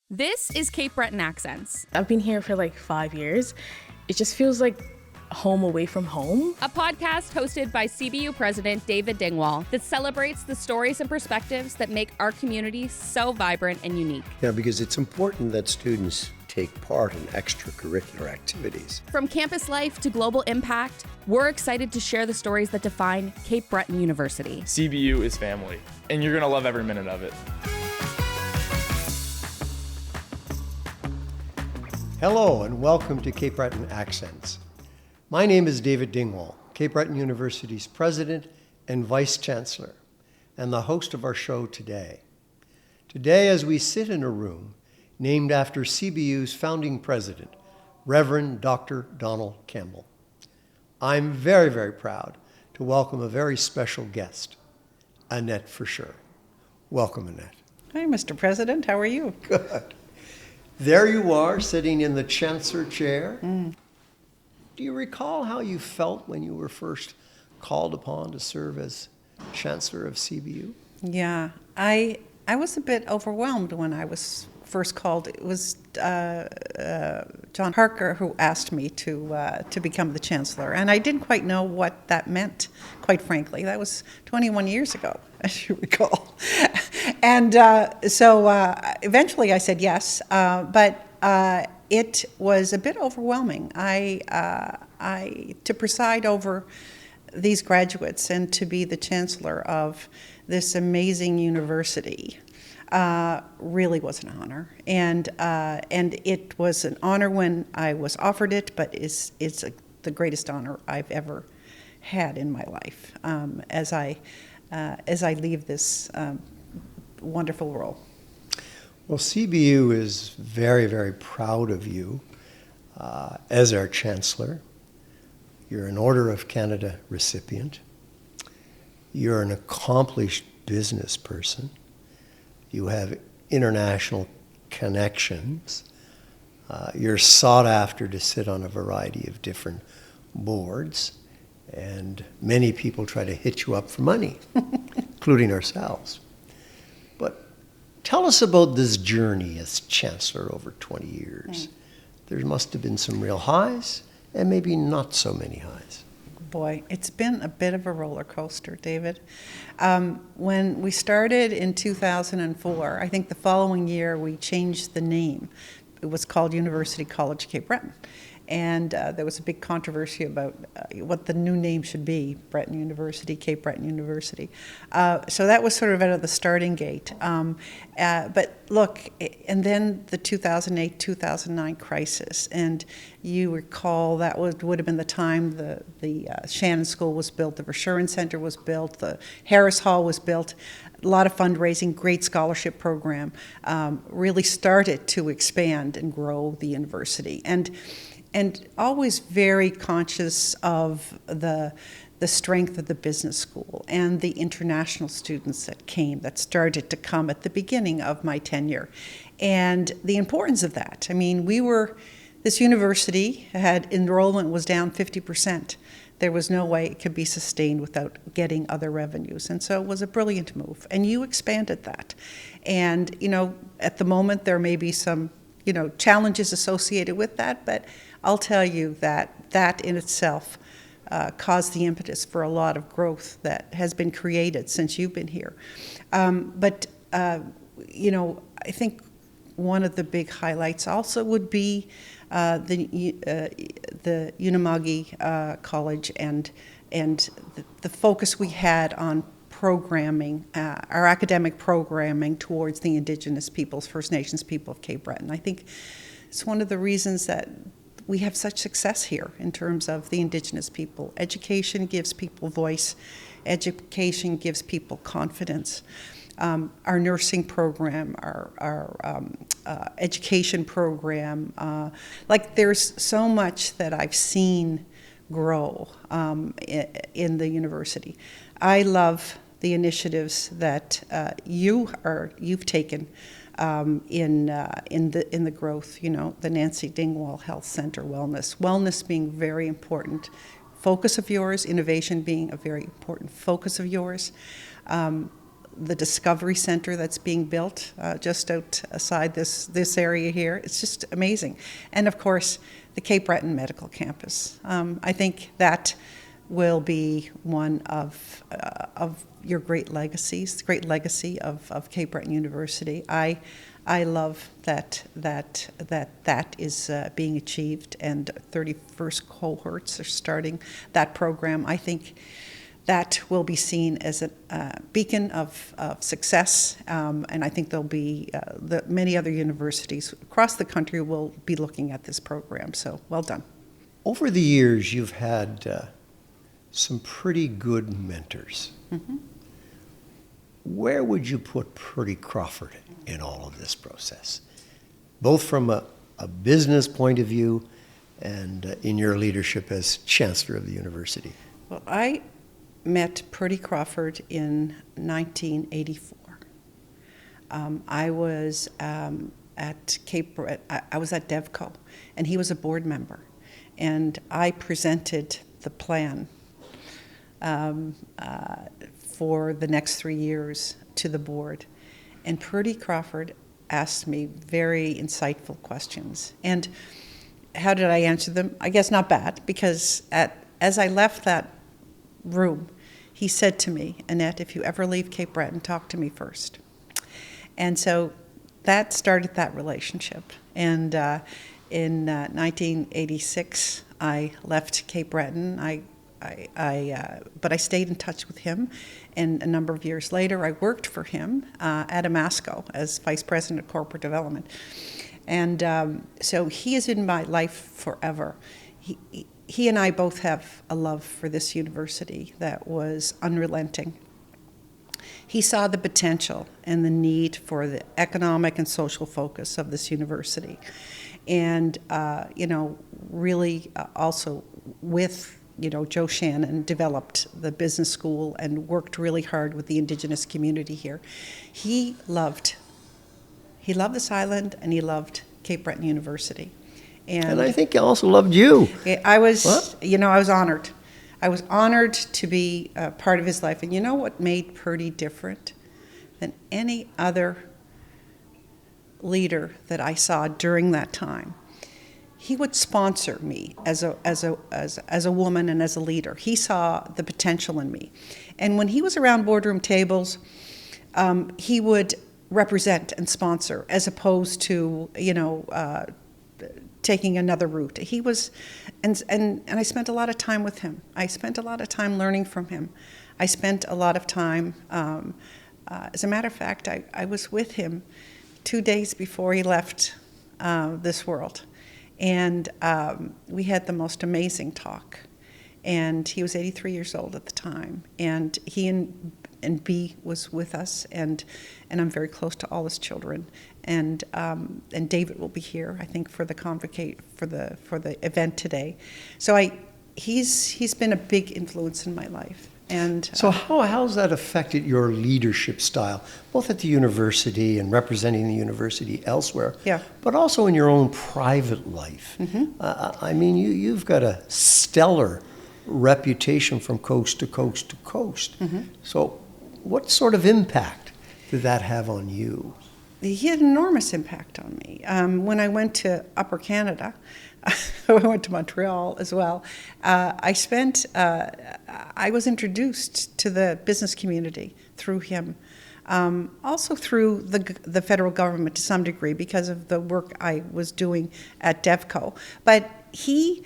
This is Cape Breton Accents, I've been here for like 5 years. It just feels like home away from home. a podcast hosted by CBU President David Dingwall that celebrates the stories and perspectives that make our community so vibrant and unique. Yeah, because it's important that students take part in extracurricular activities. From campus life to global impact, we're excited to share the stories that define Cape Breton University. CBU is family, and you're going to love every minute of it. Hello, and welcome to Cape Breton Accents. My name is David Dingwall, Cape Breton University's President and Vice Chancellor, and the host of our show today. Today, as we sit in a room named after CBU's founding president, Reverend Dr. Donald Campbell, I'm very, very proud to welcome a very special guest, Annette Verschuren. Welcome, Annette. Hi, Mr. President. How are you? Good. There you are, sitting in the Chancellor chair. Do you recall how you felt when you were first called upon to serve as Chancellor of CBU? Yeah, I was a bit overwhelmed when I was first called. It was John Harker who asked me to become the Chancellor, and I didn't quite know what that meant, quite frankly. That was 21 years ago, as you recall. And so eventually I said yes, but it was a bit overwhelming. To preside over these graduates and to be the Chancellor of this amazing university really was an honor, and it was an honor when I was offered it, but it's the greatest honor I've ever had in my life as I leave this wonderful role. Well, CBU is very, very proud of you as our Chancellor. You're an Order of Canada recipient. You're an accomplished business person. You have international connections. You're sought after to sit on a variety of different boards, and many people try to hit you up for money, including ourselves. But tell us about this journey as Chancellor over 20 years. There must have been some real highs and maybe not so many highs. Boy, it's been a bit of a roller coaster, David. When we started in 2004, I think the following year we changed the name. It was called University College Cape Breton. And there was a big controversy about what the new name should be, Breton University, Cape Breton University. So that was sort of out of the starting gate. But look, and then the 2008-2009 crisis, and you recall that would have been the time the Shannon School was built, the Verschuren Center was built, the Harris Hall was built. A lot of fundraising, great scholarship program, really started to expand and grow the university. And always very conscious of the strength of the business school and the international students that started to come at the beginning of my tenure, and the importance of that. I mean, this university had enrollment was down 50%. There was no way it could be sustained without getting other revenues. And so it was a brilliant move. And you expanded that. And, at the moment there may be some, challenges associated with that, but I'll tell you that in itself caused the impetus for a lot of growth that has been created since you've been here. But I think one of the big highlights also would be the Unama'ki College and the focus we had on programming, our academic programming towards the Indigenous peoples, First Nations people of Cape Breton. I think it's one of the reasons that we have such success here in terms of the Indigenous people. Education gives people voice. Education gives people confidence. Our nursing program, our education program, there's so much that I've seen grow in the university. I love the initiatives that you've taken in the growth. The Nancy Dingwall Health Center wellness being very important focus of yours, innovation being a very important focus of yours. the Discovery Center that's being built just outside this area here. It's just amazing. And of course, the Cape Breton Medical Campus. I think that will be one of your great legacies, the great legacy of Cape Breton University. I love that is being achieved, and 31st cohorts are starting that program. I think that will be seen as a beacon of success, and I think there'll be many other universities across the country will be looking at this program. So well done. Over the years, you've had some pretty good mentors. Mm-hmm. Where would you put Purdy Crawford in all of this process, both from a business point of view and in your leadership as Chancellor of the university? Well, I met Purdy Crawford in 1984. I was at Cape Breton. I was at DevCo, and he was a board member, and I presented the plan for the next 3 years to the board. And Purdy Crawford asked me very insightful questions. And how did I answer them? I guess not bad, because as I left that room, he said to me, "Annette, if you ever leave Cape Breton, talk to me first." And so that started that relationship. And in 1986, I left Cape Breton. But I stayed in touch with him, and a number of years later, I worked for him at Amasco as Vice President of Corporate Development. And so he is in my life forever. He and I both have a love for this university that was unrelenting. He saw the potential and the need for the economic and social focus of this university. And, really also with Joe Shannon developed the business school and worked really hard with the Indigenous community here. He loved this island, and he loved Cape Breton University. And I think he also loved you. I was honored. I was honored to be a part of his life. And you know what made Purdy different than any other leader that I saw during that time? He would sponsor me as a woman and as a leader. He saw the potential in me. And when he was around boardroom tables, he would represent and sponsor as opposed to, taking another route. He was, and I spent a lot of time with him. I spent a lot of time learning from him. I spent a lot of time, as a matter of fact, I was with him 2 days before he left this world. And we had the most amazing talk. And he was 83 years old at the time. And he and B was with us, and I'm very close to all his children. And David will be here, I think, for the for the event today. So he's been a big influence in my life. And so how has that affected your leadership style, both at the university and representing the university elsewhere, yeah, but also in your own private life? Mm-hmm. You've got a stellar reputation from coast to coast to coast. Mm-hmm. So what sort of impact did that have on you? He had an enormous impact on me. When I went to Upper Canada, I went to Montreal as well. I was introduced to the business community through him, also through the federal government to some degree because of the work I was doing at DevCo. But he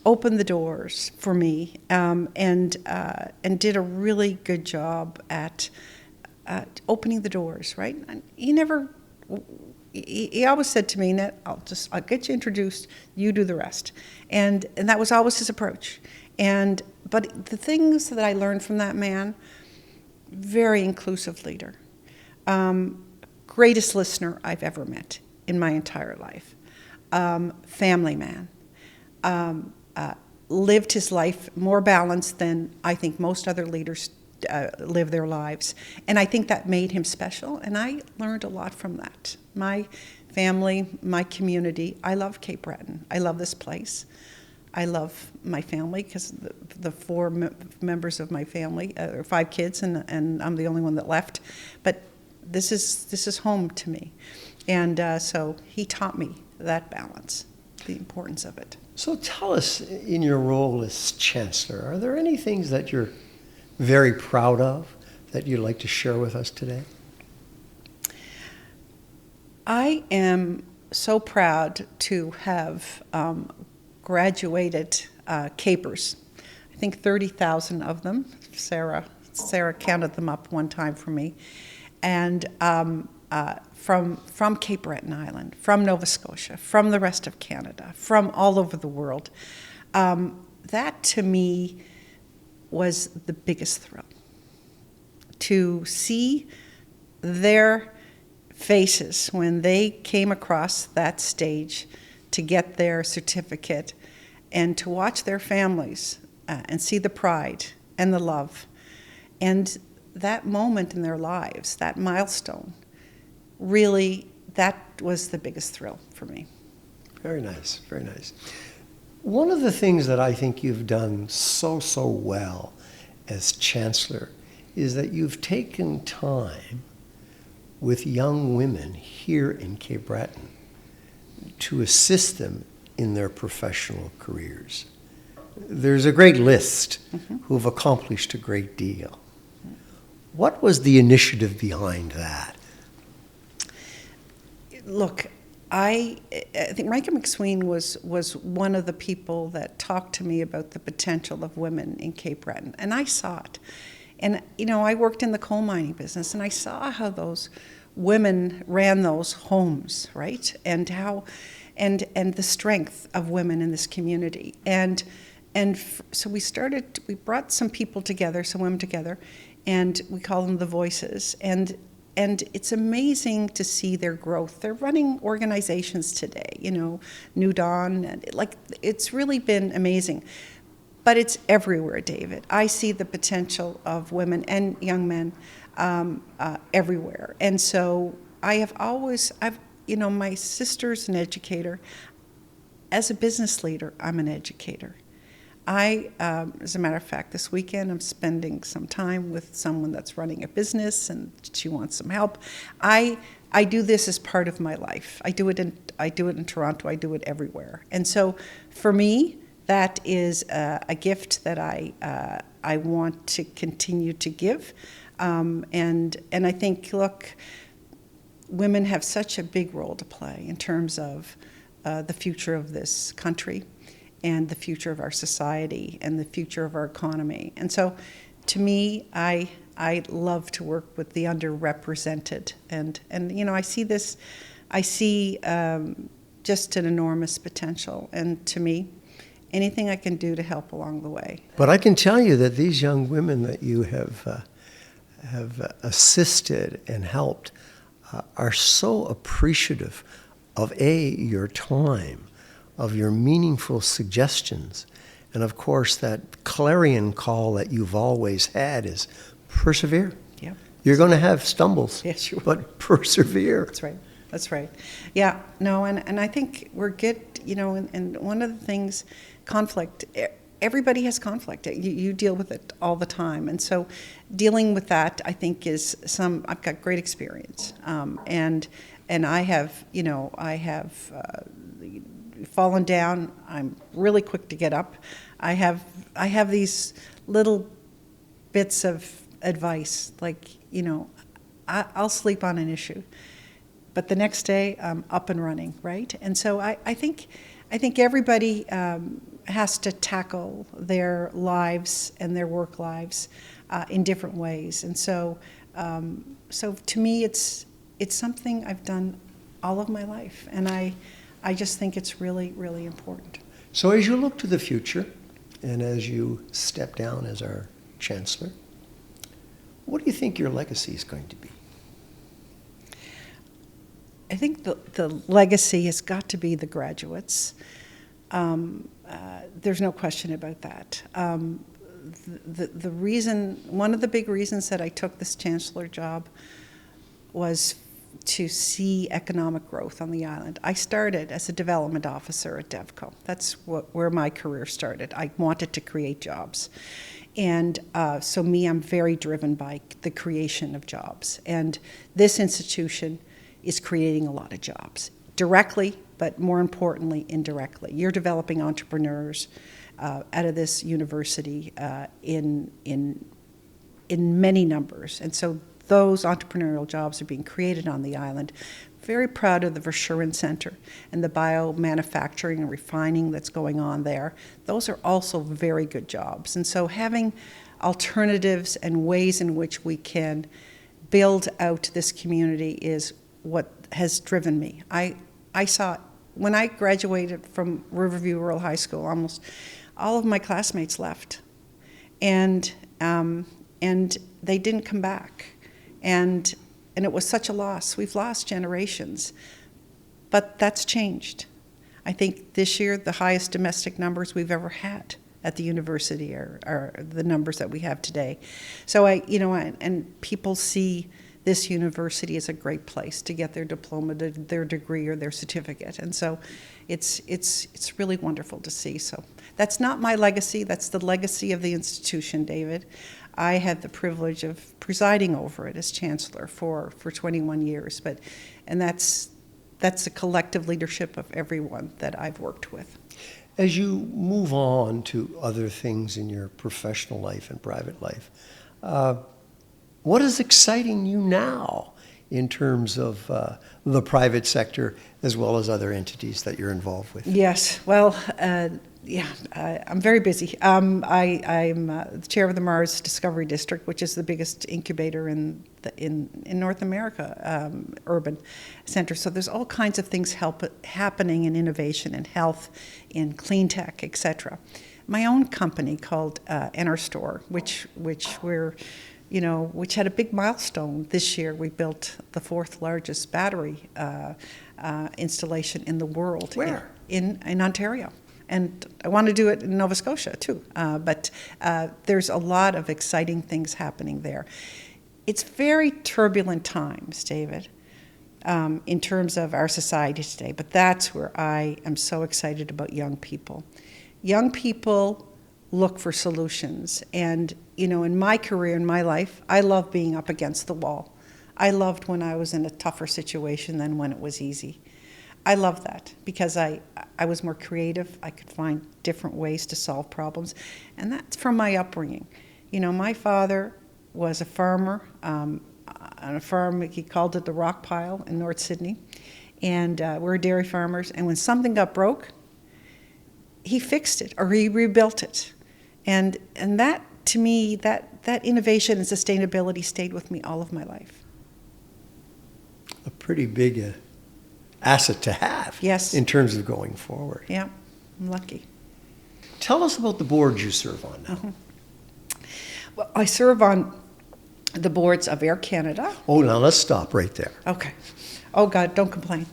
opened the doors for me and did a really good job at opening the doors. Right? And he always said to me, "Annette, I'll get you introduced, you do the rest." And that was always his approach. But the things that I learned from that man, very inclusive leader, greatest listener I've ever met in my entire life, family man, lived his life more balanced than I think most other leaders live their lives. And I think that made him special, and I learned a lot from that. My family, my community, I love Cape Breton. I love this place. I love my family because the four members of my family, or 5 kids, and I'm the only one that left. But this is home to me, and so he taught me that balance, the importance of it. So tell us, in your role as Chancellor, are there any things that you're very proud of that you'd like to share with us today? I am so proud to have graduated Capers. I think 30,000 of them. Sarah counted them up one time for me. And from Cape Breton Island, from Nova Scotia, from the rest of Canada, from all over the world. That to me was the biggest thrill. To see their faces when they came across that stage to get their certificate, and to watch their families and see the pride and the love. And that moment in their lives, that milestone, really, that was the biggest thrill for me. Very nice, very nice. One of the things that I think you've done so well as Chancellor is that you've taken time with young women here in Cape Breton to assist them in their professional careers. There's a great list who've accomplished a great deal. What was the initiative behind that? Look, I think Rankin McSween was one of the people that talked to me about the potential of women in Cape Breton, and I saw it. And I worked in the coal mining business, and I saw how those women ran those homes, right? And how, and the strength of women in this community. So we brought some people together, some women together, and we call them the Voices. And it's amazing to see their growth. They're running organizations today, New Dawn, and it's really been amazing. But it's everywhere, David. I see the potential of women and young men everywhere. And so my sister's an educator. As a business leader, I'm an educator. As a matter of fact, this weekend I'm spending some time with someone that's running a business and she wants some help. I do this as part of my life. I do it in Toronto. I do it everywhere. And so for me, that is a gift that I want to continue to give. And I think, look, women have such a big role to play in terms of the future of this country and the future of our society and the future of our economy. And so to me, I love to work with the underrepresented. And I see just an enormous potential. And to me, anything I can do to help along the way. But I can tell you that these young women that you have assisted and helped are so appreciative of your time, of your meaningful suggestions, and of course that clarion call that you've always had is persevere. Yeah. You're going to have stumbles, yes, you will. But persevere. That's right. Yeah, no, and I think we're good, and one of the things, conflict, everybody has conflict. You deal with it all the time. And so dealing with that, I think, I've got great experience. And I have fallen down. I'm really quick to get up. I have these little bits of advice, like, I'll sleep on an issue, but the next day I'm up and running, right? And so I think everybody has to tackle their lives and their work lives in different ways. And so to me, it's something I've done all of my life, and I just think it's really, really important. So as you look to the future, and as you step down as our Chancellor, what do you think your legacy is going to be? I think the legacy has got to be the graduates. There's no question about that. One of the big reasons that I took this Chancellor job was to see economic growth on the island. I started as a development officer at DevCo. That's where my career started. I wanted to create jobs. And so I'm very driven by the creation of jobs. And this institution is creating a lot of jobs, directly, but more importantly, indirectly. You're developing entrepreneurs out of this university in many numbers. And so those entrepreneurial jobs are being created on the island. Very proud of the Verschuren Center and the biomanufacturing and refining that's going on there. Those are also very good jobs. And so having alternatives and ways in which we can build out this community is what has driven me. I saw, when I graduated from Riverview Rural High School, almost all of my classmates left. And they didn't come back. And it was such a loss. We've lost generations. But that's changed. I think this year the highest domestic numbers we've ever had at the university are the numbers that we have today. So and people see this university as a great place to get their diploma, their degree, or their certificate. And so it's really wonderful to see. So that's not my legacy. That's the legacy of the institution, David. I had the privilege of presiding over it as Chancellor for 21 years, and that's a collective leadership of everyone that I've worked with. As you move on to other things in your professional life and private life, what is exciting you now in terms of the private sector as well as other entities that you're involved with? Yes, well, I'm very busy. I'm the chair of the Mars Discovery District, which is the biggest incubator in North America, urban center. So there's all kinds of things happening in innovation and health, in clean tech, etc. My own company called Store, which had a big milestone this year. We built the 4th largest battery installation in the world. Where? In Ontario. And I want to do it in Nova Scotia, too. But there's a lot of exciting things happening there. It's very turbulent times, David, in terms of our society today. But that's where I am so excited about young people. Young people look for solutions. And, in my career, in my life, I love being up against the wall. I loved when I was in a tougher situation than when it was easy. I love that because I was more creative. I could find different ways to solve problems. And that's from my upbringing. My father was a farmer on a farm, he called it the Rock Pile in North Sydney. And we're dairy farmers. And when something got broke, he fixed it or he rebuilt it. And that, to me, that innovation and sustainability stayed with me all of my life. A pretty big asset to have. Yes. In terms of going forward. Yeah, I'm lucky. Tell us about the boards you serve on now. Mm-hmm. Well, I serve on the boards of Air Canada. Oh, now let's stop right there. Okay. Oh, God, don't complain.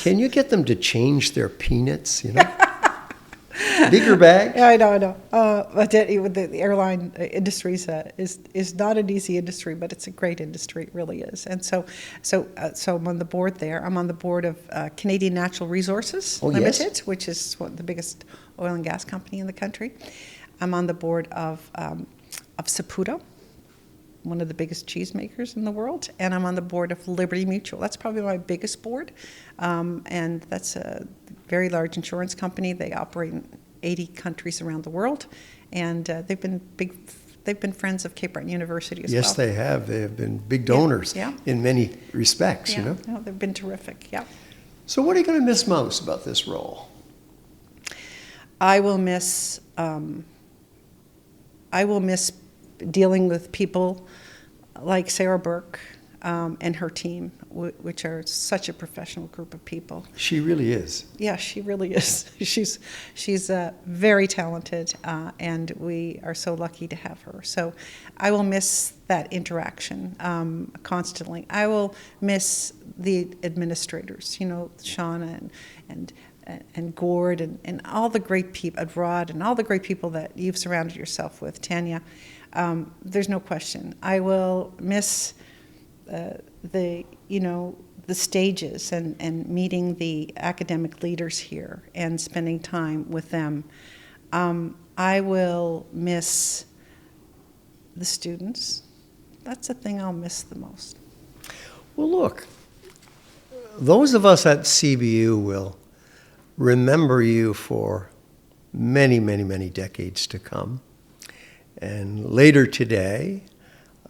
Can you get them to change their peanuts, Bigger bag? Yeah, I know. But the airline industry is not an easy industry, but it's a great industry. It really is. And so I'm on the board there. I'm on the board of Canadian Natural Resources Limited, yes. which is the biggest oil and gas company in the country. I'm on the board of Saputo, one of the biggest cheese makers in the world, and I'm on the board of Liberty Mutual. That's probably my biggest board, and that's a very large insurance company. They operate in 80 countries around the world, and they've been friends of Cape Breton University as well. Yes, they have. They have been big donors in many respects, No, they've been terrific, yeah. So what are you going to miss most about this role? I will miss dealing with people like Sarah Burke and her team, which are such a professional group of people. She really is. Yeah, she really is. She's very talented, and we are so lucky to have her. So I will miss that interaction constantly. I will miss the administrators, Shauna and Gord and all the great people, Rod, and all the great people that you've surrounded yourself with, Tanya. There's no question. I will miss the the stages and meeting the academic leaders here and spending time with them. I will miss the students. That's the thing I'll miss the most. Well, look, those of us at CBU will remember you for many, many, many decades to come. And later today,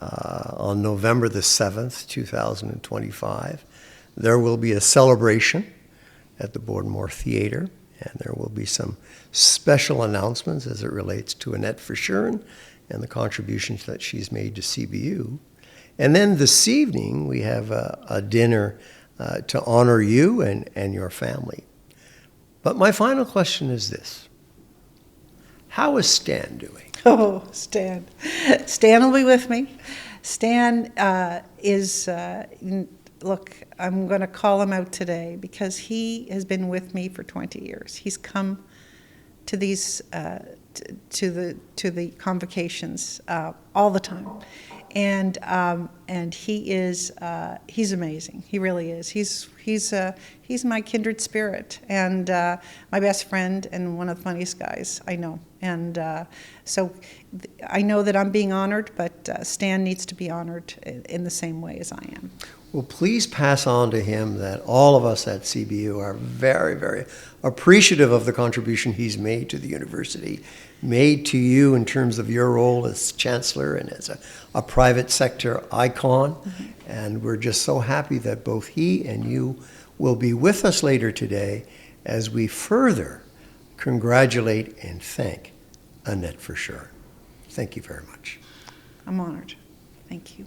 on November the 7th, 2025, there will be a celebration at the Boardmore Theatre, and there will be some special announcements as it relates to Annette Verschuren and the contributions that she's made to CBU. And then this evening, we have a dinner to honor you and your family. But my final question is this. How is Stan doing? Oh, Stan. Stan will be with me. Stan look, I'm going to call him out today because he has been with me for 20 years. He's come to these, to the convocations all the time. And he's amazing. He really is. He's my kindred spirit and my best friend and one of the funniest guys I know. And so I know that I'm being honored, but Stan needs to be honored in the same way as I am. Well, please pass on to him that all of us at CBU are very, very appreciative of the contribution he's made to the university, made to you in terms of your role as Chancellor and as a private sector icon. Mm-hmm. And we're just so happy that both he and you will be with us later today as we further congratulate and thank Annette Verschuren. Thank you very much. I'm honored. Thank you.